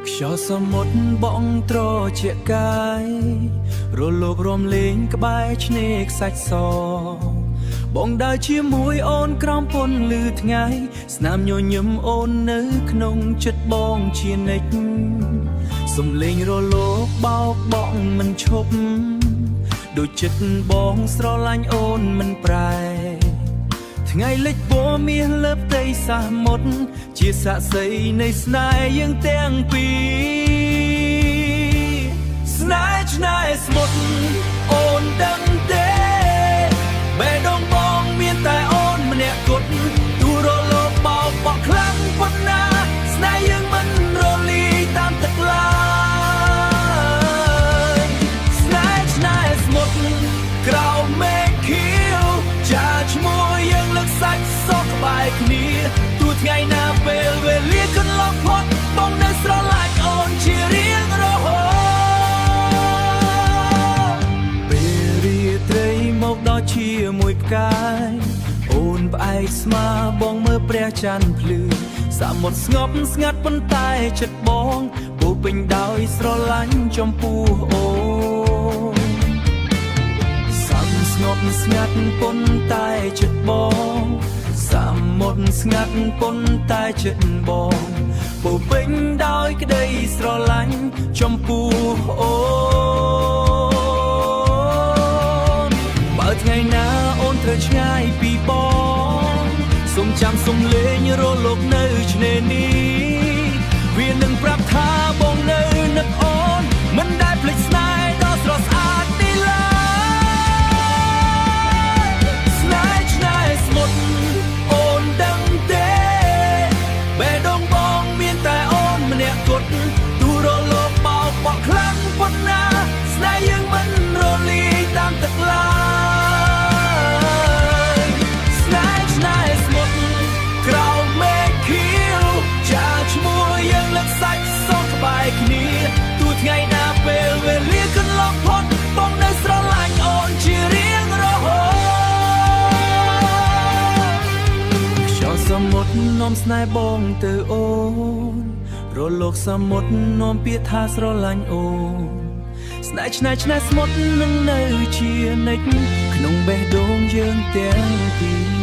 ខ្យល់សមុទ្របងត្រជាកាយរលករំលេងក្បែរឆ្នេរខ្សាច់សបងដើរជាមួយអូនក្រោមពន្លឺថ្ងៃស្នាមញញឹមអូននៅក្នុងចិត្តបងជានិច្ចសំលេងរលកបោកបក់មិនឈប់ដូចចិត្តបងស្រឡាញ់អូនមិនប្រែថ្ងៃលិចពណ៌មាសលើផ្ទៃសមុទ្រជាសាក្សីនៃស្នេហ៍យើងទាំងពីរស្នេហ៍ឆ្នេរសមុទ្រអូនដឹងទេបេះដូងបងមានតែអូនម្នាក់គត់ទូរលកបោកបក់ខ្លាំងប៉ុណ្ណាស្នេហ៍យើងមិនរលាយតាមទឹកឡើយស្នេហ៍ឆ្នេរសមុទ្រក្រៅមេឃខៀវចាឈ្មោះយើងលើកសាច់សក់ក្បែរគ្នាទូថ្ងៃណាពេលវេលាកន្លងផុតបងនៅស្រឡាញ់អូនជារៀងរហូតពេលរាត្រីមកដល់ជាមួយផ្កាយអូនផ្អែកស្មាបងមើលព្រះច័ន្ទភ្លឺសមុទ្រស្ងប់ស្ងាត់ប៉ុន្តែចិត្តបងពោពេញដោយស្រឡាញ់ចំពោះអូនស្ងប់ស្ងាត់ប៉ុន្តែចិត្តបងសមុទ្រស្ងាត់ប៉ុន្តែចិត្តបងពោពេញដោយក្តីស្រឡាញ់ចំពោះអូនបើថ្ងៃណាអូនត្រូវឆ្ងាយពីបងសូមចាំសូមលេងរលកនៅឆ្នេរនេះវានឹងប្រាប់ថាបងនៅនឹកអូនមិនដែលភ្លេចស្នេហ៍ដ៏ស្រស់ស្អាតនេះឡើយអូនដឹងទេបេះដូងបងមានតែអូនម្នាក់គត់ទូរលកបោកបក់ខ្លាំងប៉ុណ្ណាស្នេហ៍យើងមិនរលាយតាមទឹកឡើយស្នេហ៍ឆ្នេរសមុទ្រក្រៅមេឃខៀវចាឈ្មោះយើងលើកសាច់សក់ក្បែរគ្នាទូថ្ងៃណាពេលវេលាកន្លងផុតបងនៅស្រឡាញ់អូនជារៀងរហូតសមុទ្រនាំស្នេហ៍បងទៅអូនរលកសមុទ្រនាំពាក្យថាស្រឡាញ់អូនស្នេហ៍ឆ្នេរឆ្នេរសមុទ្រនឹងនៅជានិច្ចក្នុងបេះដូងយើងទាំងពីរ